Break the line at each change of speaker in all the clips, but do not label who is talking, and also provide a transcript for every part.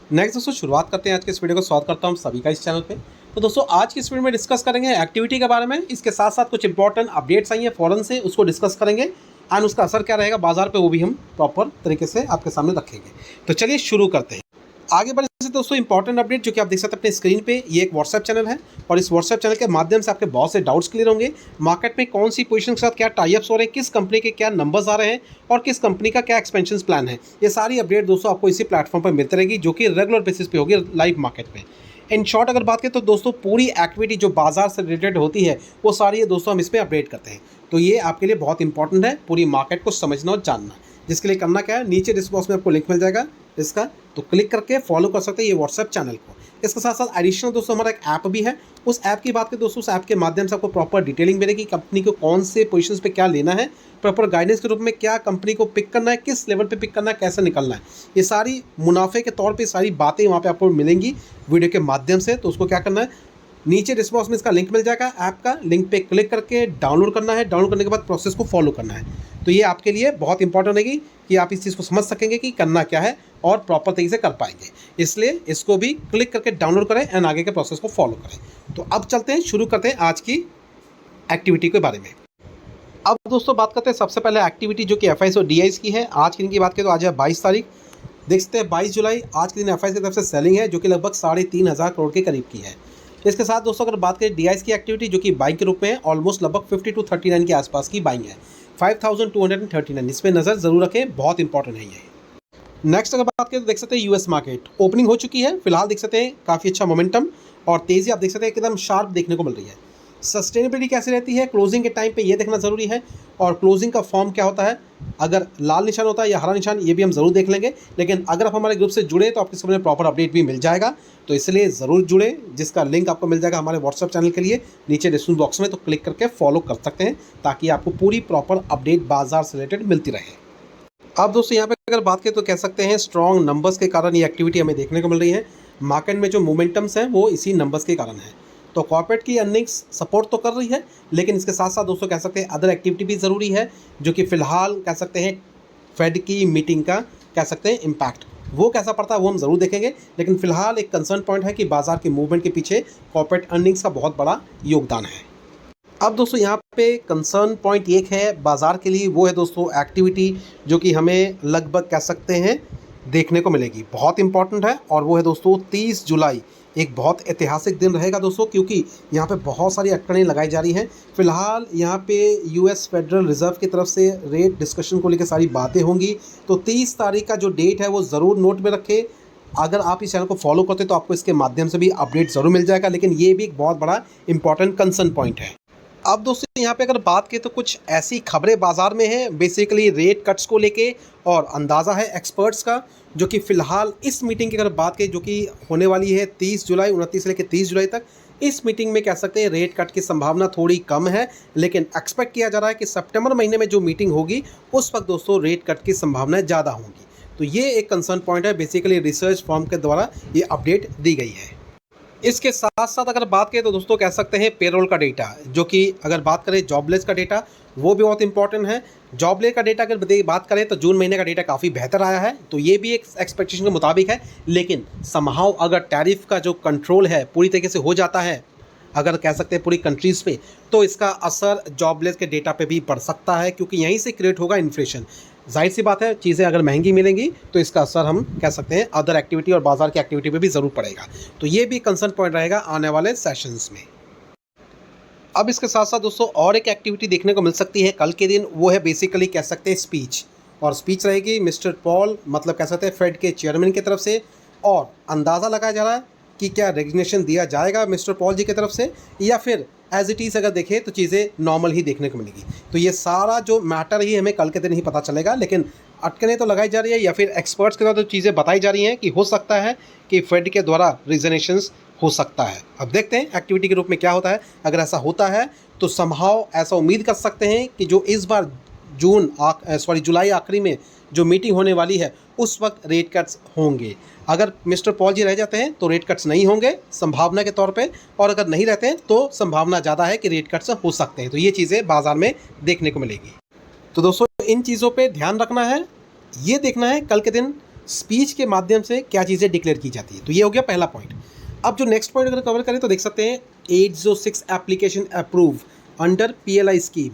Next दोस्तों शुरुआत करते हैं आज के इस वीडियो को। स्वागत करता हूं सभी का इस चैनल पे। तो दोस्तों आज की इस वीडियो में डिस्कस करेंगे एक्टिविटी के बारे में। इसके साथ साथ कुछ इंपॉर्टेंट अपडेट्स आई हैं फॉरेन से, उसको डिस्कस करेंगे एंड उसका असर क्या रहेगा बाजार पे वो भी हम प्रॉपर तरीके से आपके सामने रखेंगे। तो चलिए शुरू करते हैं। आगे बढ़ने से दोस्तों इंपॉर्टेंट अपडेट जो कि आप देख सकते हैं अपने स्क्रीन पे, ये एक व्हाट्सएप चैनल है और इस व्हाट्सएप चैनल के माध्यम से आपके बहुत से डाउट्स क्लियर होंगे। मार्केट में कौन सी पोजीशन के साथ क्या टाइप्स हो रहे हैं, किस कंपनी के क्या नंबर्स आ रहे हैं और किस कंपनी का क्या एक्सपेंशन प्लान है, ये सारी अपडेट दोस्तों आपको इसी प्लेटफॉर्म पर मिलती रहेगी जो कि रेगुलर बेसिस पे होगी लाइव मार्केट में। इन शॉर्ट अगर बात करें तो दोस्तों पूरी एक्टिविटी जो बाजार से रिलेटेड होती है वो सारी है दोस्तों हम इसमें अपडेट करते हैं। तो ये आपके लिए बहुत इंपॉर्टेंट है पूरी मार्केट को समझना और जानना। जिसके लिए करना क्या है, नीचे डिस्क्रिप्शन में आपको लिंक मिल जाएगा इसका, तो क्लिक करके फॉलो कर सकते हैं ये व्हाट्सएप चैनल को। इसके साथ साथ एडिशनल दोस्तों हमारा एक ऐप भी है। उस ऐप की बात करें दोस्तों, उस ऐप के माध्यम से आपको प्रॉपर डिटेलिंग मिलेगी कंपनी को कौन से पोजीशंस पे क्या लेना है, प्रॉपर गाइडेंस के रूप में क्या कंपनी को पिक करना है, किस लेवल पे पिक करना है, कैसे निकलना है, ये सारी मुनाफे के तौर पे सारी बातें वहाँ पे आपको मिलेंगी वीडियो के माध्यम से। तो उसको क्या करना है, नीचे डिस्क्रिप्शन में इसका लिंक मिल जाएगा, ऐप का लिंक पे क्लिक करके डाउनलोड करना है। डाउनलोड करने के बाद प्रोसेस को फॉलो करना है। तो ये आपके लिए बहुत इंपॉर्टेंट रहेगी कि आप इस चीज़ को समझ सकेंगे कि करना क्या है और प्रॉपर तरीके से कर पाएंगे। इसलिए इसको भी क्लिक करके डाउनलोड करें एंड आगे के प्रोसेस को फॉलो करें। तो अब चलते हैं, शुरू करते हैं आज की एक्टिविटी के बारे में। अब दोस्तों बात करते हैं सबसे पहले एक्टिविटी जो कि एफआईएस और डीआईएस की है। आज के दिन की बात करें तो आज है 22 तारीख, देख सकते हैं 22 जुलाई। आज के दिन एफआईएस की तरफ से सेलिंग है जो कि लगभग 3,500 करोड़ के करीब की है। इसके साथ दोस्तों अगर बात करें डीआईएस की एक्टिविटी जो कि बाइंग के रूप में है, ऑलमोस्ट लगभग 50 to 39 के आसपास की बाइंग है, 5,239। इस पर नज़र जरूर रखें, बहुत इंपॉर्टेंट है ये। नेक्स्ट अगर बात करें तो देख सकते हैं यूएस मार्केट ओपनिंग हो चुकी है। फिलहाल देख सकते हैं काफ़ी अच्छा मोमेंटम और तेज़ी आप देख सकते हैं एकदम शार्प देखने को मिल रही है। सस्टेनेबिलिटी कैसी रहती है क्लोजिंग के टाइम पे ये देखना ज़रूरी है, और क्लोजिंग का फॉर्म क्या होता है, अगर लाल निशान होता है या हरा निशान, ये भी हम ज़रूर देख लेंगे। लेकिन अगर आप हमारे ग्रुप से जुड़े तो आपके सामने प्रॉपर अपडेट भी मिल जाएगा, तो इसलिए ज़रूर जुड़े, जिसका लिंक आपको मिल जाएगा हमारे व्हाट्सएप चैनल के लिए नीचे डिस्क्रिप्शन बॉक्स में। तो क्लिक करके फॉलो कर सकते हैं ताकि आपको पूरी प्रॉपर अपडेट बाजार से रिलेटेड मिलती रहे। अब दोस्तों यहाँ पे अगर बात करें तो कह सकते हैं स्ट्रॉन्ग नंबर्स के कारण ये एक्टिविटी हमें देखने को मिल रही है। मार्केट में जो मोमेंटम्स हैं वो इसी नंबर्स के कारण है। तो कॉर्पोरेट की अर्निंग्स सपोर्ट तो कर रही है, लेकिन इसके साथ साथ दोस्तों कह सकते हैं अदर एक्टिविटी भी ज़रूरी है जो कि फ़िलहाल कह सकते हैं फेड की मीटिंग का कह सकते हैं इम्पैक्ट वो कैसा पड़ता है वो हम ज़रूर देखेंगे। लेकिन फिलहाल एक कंसर्न पॉइंट है कि बाजार के मूवमेंट के पीछे कॉर्पोरेट अर्निंग्स का बहुत बड़ा योगदान है। अब दोस्तों यहाँ पे कंसर्न पॉइंट एक है बाजार के लिए, वो है दोस्तों एक्टिविटी जो कि हमें लगभग कह सकते हैं देखने को मिलेगी, बहुत इंपॉर्टेंट है। और वो है दोस्तों 30 जुलाई, एक बहुत ऐतिहासिक दिन रहेगा दोस्तों, क्योंकि यहाँ पे बहुत सारी अटकलें लगाई जा रही हैं। फिलहाल यहाँ पे यूएस फेडरल रिजर्व की तरफ से रेट डिस्कशन को लेकर सारी बातें होंगी। तो 30 तारीख का जो डेट है वो ज़रूर नोट में रखें। अगर आप इस चैनल को फॉलो करते हैं तो आपको इसके माध्यम से भी अपडेट ज़रूर मिल जाएगा, लेकिन ये भी एक बहुत बड़ा इंपॉर्टेंट कंसर्न पॉइंट है। अब दोस्तों यहाँ पे अगर बात करें तो कुछ ऐसी खबरें बाजार में हैं बेसिकली रेट कट्स को लेके, और अंदाज़ा है एक्सपर्ट्स का जो कि फ़िलहाल इस मीटिंग की अगर बात करें जो कि होने वाली है 30 जुलाई, 29 से लेकर 30 जुलाई तक, इस मीटिंग में कह सकते हैं रेट कट की संभावना थोड़ी कम है। लेकिन एक्सपेक्ट किया जा रहा है कि सितंबर महीने में जो मीटिंग होगी उस वक्त दोस्तों रेट कट की संभावनाएँ ज़्यादा होंगी। तो ये एक कंसर्न पॉइंट है, बेसिकली रिसर्च फर्म के द्वारा ये अपडेट दी गई है। इसके साथ साथ अगर बात करें तो दोस्तों कह सकते हैं पेरोल का डेटा जो कि अगर बात करें जॉबलेस का डेटा वो भी बहुत इंपॉर्टेंट है। जॉबलेस का डेटा अगर बात करें तो जून महीने का डेटा काफ़ी बेहतर आया है, तो ये भी एक एक्सपेक्टेशन के मुताबिक है। लेकिन समहाउ अगर टैरिफ का जो कंट्रोल है पूरी तरीके से हो जाता है, अगर कह सकते हैं पूरी कंट्रीज़ पे, तो इसका असर जॉबलेस के डेटा पे भी पड़ सकता है, क्योंकि यहीं से क्रिएट होगा इन्फ्लेशन। जाहिर सी बात है चीज़ें अगर महंगी मिलेंगी तो इसका असर हम कह सकते हैं अदर एक्टिविटी और बाजार की एक्टिविटी पे भी ज़रूर पड़ेगा। तो ये भी कंसर्न पॉइंट रहेगा आने वाले सेशंस में। अब इसके साथ साथ दोस्तों और एक एक्टिविटी देखने को मिल सकती है कल के दिन, वो है बेसिकली कह सकते हैं स्पीच। और स्पीच रहेगी मिस्टर पॉल, मतलब कह सकते हैं फेड के चेयरमैन की तरफ से, और अंदाज़ा लगाया जा रहा है कि क्या रेजिग्नेशन दिया जाएगा मिस्टर पॉल जी की तरफ से, या फिर एज इट इज़ अगर देखें तो चीज़ें नॉर्मल ही देखने को मिलेगी। तो ये सारा जो मैटर ही हमें कल के दिन ही पता चलेगा, लेकिन अटकलें तो लगाई जा रही है या फिर एक्सपर्ट्स के द्वारा तो चीज़ें बताई जा रही हैं कि हो सकता है कि फेड के द्वारा रिजनेशंस हो सकता है। अब देखते हैं एक्टिविटी के रूप में क्या होता है। अगर ऐसा होता है तो समहाउ ऐसा उम्मीद कर सकते हैं कि जो इस बार जुलाई आखिरी में जो मीटिंग होने वाली है उस वक्त रेट कट्स होंगे। अगर मिस्टर पॉल जी रह जाते हैं तो रेट कट्स नहीं होंगे संभावना के तौर पे, और अगर नहीं रहते हैं तो संभावना ज़्यादा है कि रेट कट्स हो सकते हैं। तो ये चीज़ें बाजार में देखने को मिलेगी। तो दोस्तों इन चीज़ों पे ध्यान रखना है, ये देखना है कल के दिन स्पीच के माध्यम से क्या चीज़ें डिक्लेयर की जाती है। तो ये हो गया पहला पॉइंट। अब जो नेक्स्ट पॉइंट अगर कवर करें तो देख सकते हैं 806 application approve under PLI scheme,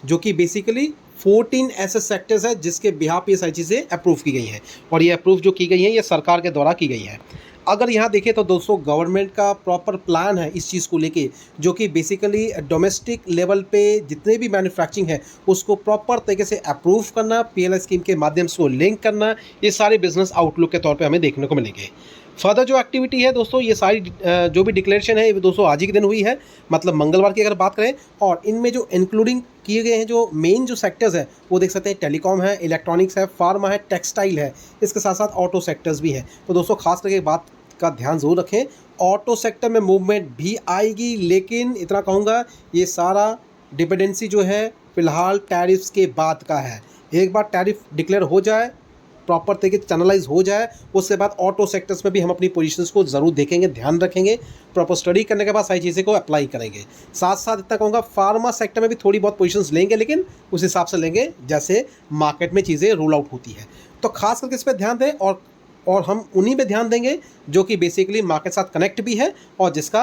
जो कि बेसिकली 14 ऐसे सेक्टर्स है जिसके बिहाफ ये सारी चीज़ें अप्रूव की गई हैं, और ये अप्रूव जो की गई हैं ये सरकार के द्वारा की गई है। अगर यहाँ देखें तो दोस्तों गवर्नमेंट का प्रॉपर प्लान है इस चीज़ को लेके, जो कि बेसिकली डोमेस्टिक लेवल पे जितने भी मैन्युफैक्चरिंग है उसको प्रॉपर तरीके से अप्रूव करना, PLI स्कीम के माध्यम से लिंक करना, ये सारे बिजनेस आउटलुक के तौर पे हमें देखने को मिलेंगे। फर्दर जो एक्टिविटी है दोस्तों, ये सारी जो भी डिक्लेरेशन है ये दोस्तों आज ही के दिन हुई है, मतलब मंगलवार की अगर बात करें। और इनमें जो इंक्लूडिंग किए गए हैं जो मेन जो सेक्टर्स है वो देख सकते हैं, टेलीकॉम है, इलेक्ट्रॉनिक्स है, फार्मा है, टेक्सटाइल है, इसके साथ साथ ऑटो सेक्टर्स भी है। तो दोस्तों खास करके बात का ध्यान ज़रूर रखें, ऑटो सेक्टर में मूवमेंट भी आएगी, लेकिन इतना कहूँगा ये सारा डिपेंडेंसी जो है फ़िलहाल टैरिफ्स के बाद का है। एक बार टैरिफ डिक्लेयर हो जाए, प्रॉपर तरीके से चैनलाइज हो जाए, उसके बाद ऑटो सेक्टर्स में भी हम अपनी पोजीशंस को ज़रूर देखेंगे, ध्यान रखेंगे, प्रॉपर स्टडी करने के बाद सारी चीज़ें को अप्लाई करेंगे। साथ साथ इतना कहूँगा फार्मा सेक्टर में भी थोड़ी बहुत पोजीशंस लेंगे, लेकिन उस हिसाब से लेंगे जैसे मार्केट में चीज़ें रूल आउट होती है। तो खास करके इस पर ध्यान दें, और हम उन्हीं पे ध्यान देंगे जो कि बेसिकली मार्केट साथ कनेक्ट भी है और जिसका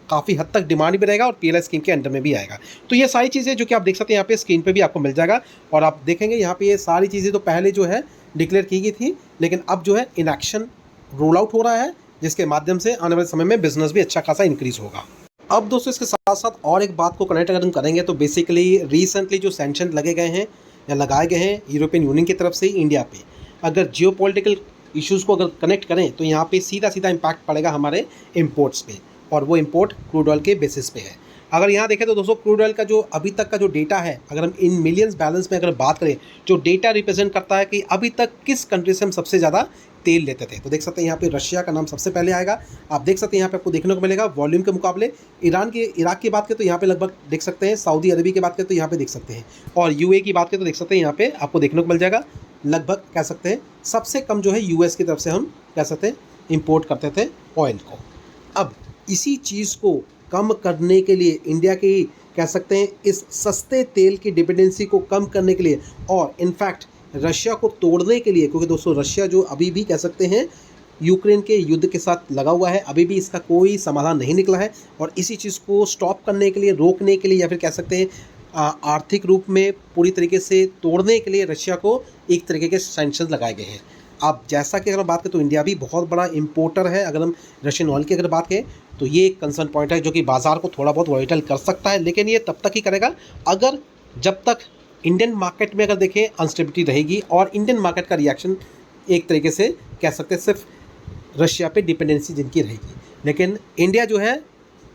काफ़ी हद तक डिमांड भी रहेगा और PLI स्कीम के अंडर में भी आएगा। तो ये सारी चीज़ें जो कि आप देख सकते हैं यहाँ पे स्क्रीन पे भी आपको मिल जाएगा, और आप देखेंगे यहाँ पे ये सारी चीज़ें तो पहले जो है डिक्लेयर की गई थी, लेकिन अब जो है इन एक्शन रोल आउट हो रहा है, जिसके माध्यम से आने वाले समय में बिजनेस भी अच्छा खासा इंक्रीज होगा। अब दोस्तों इसके साथ साथ और एक बात को कनेक्ट अगर हम करेंगे तो बेसिकली रिसेंटली जो सैंक्शन लगे गए हैं या लगाए गए हैं यूरोपियन यूनियन की तरफ से इंडिया पे, अगर जियोपॉलिटिकल इश्यूज़ को अगर कनेक्ट करें तो यहाँ पे सीधा सीधा इम्पैक्ट पड़ेगा हमारे इंपोर्ट्स पे, और वो इंपोर्ट क्रूड ऑयल के बेसिस पे है। अगर यहाँ देखें तो दोस्तों क्रूड ऑयल का जो अभी तक का जो डेटा है, अगर हम इन मिलियंस बैलेंस में अगर बात करें, जो डेटा रिप्रेजेंट करता है कि अभी तक किस कंट्री से हम सबसे ज़्यादा तेल लेते थे, तो देख सकते हैं यहाँ पे रशिया का नाम सबसे पहले आएगा। आप देख सकते हैं यहाँ पे आपको देखने को मिलेगा वॉल्यूम के मुकाबले इराक की बात करें तो यहाँ पे लगभग देख सकते हैं, सऊदी अरबी की बात करें तो यहाँ पे देख सकते हैं, और UAE की बात करें तो देख सकते हैं यहाँ पे आपको देखने को मिल जाएगा। लगभग कह सकते हैं सबसे कम जो है US की तरफ से हम कह सकते हैं इंपोर्ट करते थे ऑयल को। अब इसी चीज़ को कम करने के लिए इंडिया की कह सकते हैं इस सस्ते तेल की डिपेंडेंसी को कम करने के लिए, और इनफैक्ट रशिया को तोड़ने के लिए, क्योंकि दोस्तों रशिया जो अभी भी कह सकते हैं यूक्रेन के युद्ध के साथ लगा हुआ है, अभी भी इसका कोई समाधान नहीं निकला है, और इसी चीज़ को स्टॉप करने के लिए, रोकने के लिए, या फिर कह सकते हैं आर्थिक रूप में पूरी तरीके से तोड़ने के लिए रशिया को एक तरीके के सैंक्शंस लगाए गए हैं। अब जैसा कि अगर बात करें तो इंडिया भी बहुत बड़ा इंपोर्टर है, अगर हम रशियन ऑयल की अगर बात करें तो ये एक कंसर्न पॉइंट है जो कि बाज़ार को थोड़ा बहुत वॉलेटाइल कर सकता है, लेकिन ये तब तक ही करेगा अगर जब तक इंडियन मार्केट में अगर देखें अनस्टेबिलिटी रहेगी, और इंडियन मार्केट का रिएक्शन एक तरीके से कह सकते हैं सिर्फ रशिया पे डिपेंडेंसी जिनकी रहेगी। लेकिन इंडिया जो है,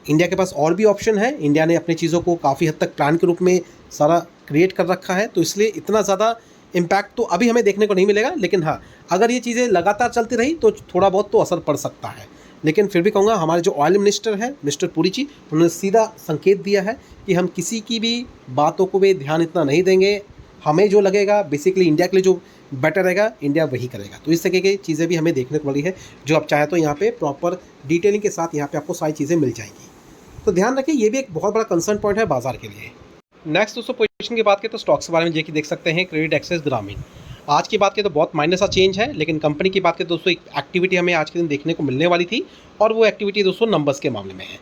इंडिया के पास और भी ऑप्शन है, इंडिया ने अपनी चीज़ों को काफ़ी हद तक प्लान के रूप में सारा क्रिएट कर रखा है, तो इसलिए इतना ज़्यादा इम्पैक्ट तो अभी हमें देखने को नहीं मिलेगा। लेकिन हाँ, अगर ये चीज़ें लगातार चलती रही तो थोड़ा बहुत तो असर पड़ सकता है। लेकिन फिर भी कहूँगा हमारे जो ऑयल मिनिस्टर है मिस्टर पुरी जी, उन्होंने सीधा संकेत दिया है कि हम किसी की भी बातों को भी ध्यान इतना नहीं देंगे, हमें जो लगेगा बेसिकली इंडिया के लिए जो बेटर रहेगा इंडिया वही करेगा। तो इस तरह की चीज़ें भी हमें देखने को मिली है, जो आप चाहे तो यहाँ पे प्रॉपर डिटेलिंग के साथ यहाँ पे आपको सारी चीज़ें मिल जाएंगी। तो ध्यान रखिए, ये भी एक बहुत बड़ा कंसर्न पॉइंट है बाजार के लिए। नेक्स्ट दोस्तों पोजीशन की बात करें तो स्टॉक्स के बारे में देखिए, देख सकते हैं क्रेडिट एक्सेस ग्रामीण। आज की बात करें तो बहुत माइनर सा चेंज है, लेकिन कंपनी की बात करें दोस्तों एक एक्टिविटी हमें आज के दिन देखने को मिलने वाली थी, और वो एक्टिविटी दोस्तों नंबर्स के मामले में है।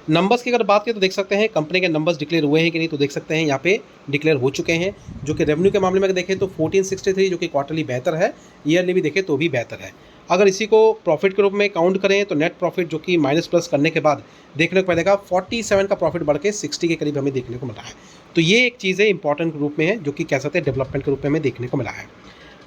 नंबर्स की अगर बात करें तो देख सकते हैं कंपनी के नंबर्स डिक्लेयर हुए हैं कि नहीं, तो देख सकते हैं यहाँ पे डिक्लेयर हो चुके हैं। जो कि रेवेन्यू के मामले में अगर देखें तो 1463 जो कि क्वार्टरली बेहतर है, ईयरली भी देखें तो भी बेहतर है। अगर इसी को प्रॉफिट के रूप में काउंट करें तो नेट प्रॉफिट जो कि माइनस प्लस करने के बाद देखने को मिलेगा 47 का प्रॉफिट बढ़ के 60 के करीब हमें देखने को मिला है। तो ये एक चीज़ें इंपॉर्टेंट रूप में है जो कि कह सकते हैं डेवलपमेंट के रूप में हमें देखने को मिला है।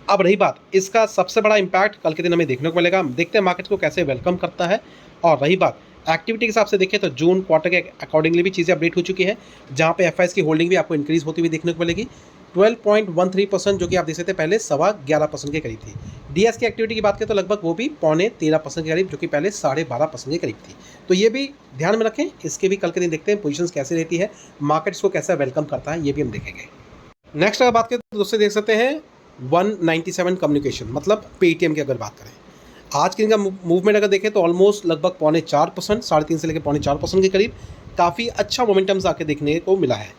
अब रही बात इसका सबसे बड़ा इम्पैक्ट कल के दिन हमें देखने को मिलेगा, देखते हैं मार्केट को कैसे वेलकम करता है। और रही बात एक्टिविटी के हिसाब से देखें तो जून क्वार्टर के अकॉर्डिंगली भी चीज़ें अपडेट हो चुकी है, जहाँ पे FIs की होल्डिंग भी आपको इंक्रीज़ होती हुई देखने को मिलेगी 12.13%, जो कि आप देख सकते हैं पहले 11.25% के करीब थी। DS की एक्टिविटी की बात करें तो लगभग वो भी 13.25% के करीब, जो कि पहले 12.5% के करीब थी। तो ये भी ध्यान में रखें, इसके भी कल के दिन देखते हैं पोजीशंस कैसे रहती है, मार्केट इसको कैसा वेलकम करता है, ये भी हम देखेंगे। नेक्स्ट अगर बात करें तो दोस्तों देख सकते हैं 197 कम्युनिकेशन, मतलब पेटीएम की अगर बात करें आज के दिन का मूवमेंट अगर देखें तो ऑलमोस्ट लगभग 4.25%, 3.5 से लेकर 4.25% के करीब काफ़ी अच्छा मोमेंटम्स आके देखने को मिला है।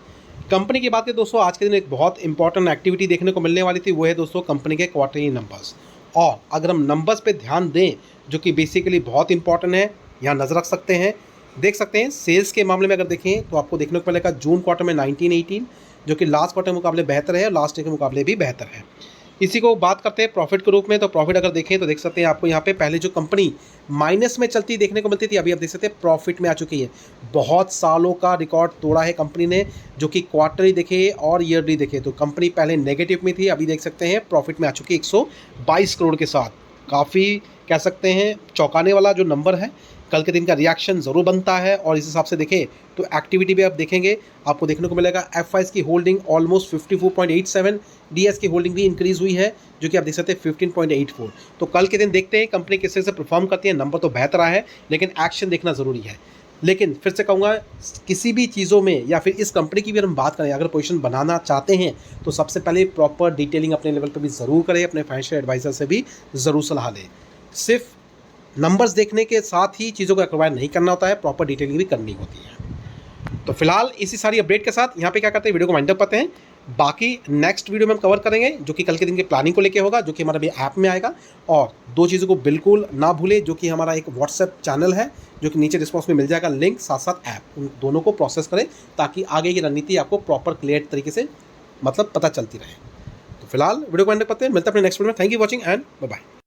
कंपनी की बात करें दोस्तों आज के दिन एक बहुत इंपॉर्टेंट एक्टिविटी देखने को मिलने वाली थी, वो है दोस्तों कंपनी के क्वार्टरली नंबर्स। और अगर हम नंबर्स पे ध्यान दें जो कि बेसिकली बहुत इंपॉर्टेंट है, यहाँ नज़र रख सकते हैं। देख सकते हैं सेल्स के मामले में अगर देखें तो आपको देखने को मिलेगा जून क्वार्टर में 1918 जो कि लास्ट क्वार्टर के मुकाबले बेहतर है और लास्ट ईयर के मुकाबले भी बेहतर है। इसी को बात करते हैं प्रॉफिट के रूप में, तो प्रॉफिट अगर देखें तो देख सकते हैं आपको यहाँ पे पहले जो कंपनी माइनस में चलती देखने को मिलती थी, अभी आप देख सकते हैं प्रॉफिट में आ चुकी है। बहुत सालों का रिकॉर्ड तोड़ा है कंपनी ने, जो कि क्वार्टरली देखे और ईयरली देखे तो कंपनी पहले नेगेटिव में थी, अभी देख सकते हैं प्रॉफिट में आ चुकी है 122 करोड़ के साथ। काफ़ी कह सकते हैं चौंकाने वाला जो नंबर है, कल के दिन का रिएक्शन ज़रूर बनता है। और इस हिसाब से देखें तो एक्टिविटी भी आप देखेंगे आपको देखने को मिलेगा एफ की होल्डिंग ऑलमोस्ट 54.87, डीएस की होल्डिंग भी इंक्रीज़ हुई है जो कि आप देख सकते हैं 15.84। तो कल के दिन देखते हैं कंपनी किस तरह से परफॉर्म करती है। नंबर तो बेहतर आया है लेकिन एक्शन देखना ज़रूरी है। लेकिन फिर से कहूँगा किसी भी चीज़ों में या फिर इस कंपनी की भी हम बात करें, अगर पोजीशन बनाना चाहते हैं तो सबसे पहले प्रॉपर डिटेलिंग अपने लेवल पर भी ज़रूर करें, अपने फाइनेंशियल एडवाइज़र से भी ज़रूर सलाह लें। सिर्फ नंबर्स देखने के साथ ही चीज़ों को एक्वायर नहीं करना होता है, प्रॉपर डिटेलिंग भी करनी होती है। तो फिलहाल इसी सारी अपडेट के साथ यहाँ पे क्या करते हैं, वीडियो को वाइंड अप करते हैं। बाकी नेक्स्ट वीडियो में हम कवर करेंगे जो कि कल के दिन की प्लानिंग को लेके होगा, जो कि हमारा भी ऐप में आएगा। और दो चीज़ों को बिल्कुल ना भूले, जो कि हमारा एक व्हाट्सएप चैनल है जो कि नीचे रिस्पॉन्स में मिल जाएगा लिंक, साथ साथ ऐप, उन दोनों को प्रोसेस करें ताकि आगे की रणनीति आपको प्रॉपर क्लियर तरीके से मतलब पता चलती रहे। तो फिलहाल वीडियो को वाइंड अप करते हैं, मिलते हैं अपने नेक्स्ट वीडियो में। Thank you watching and bye bye.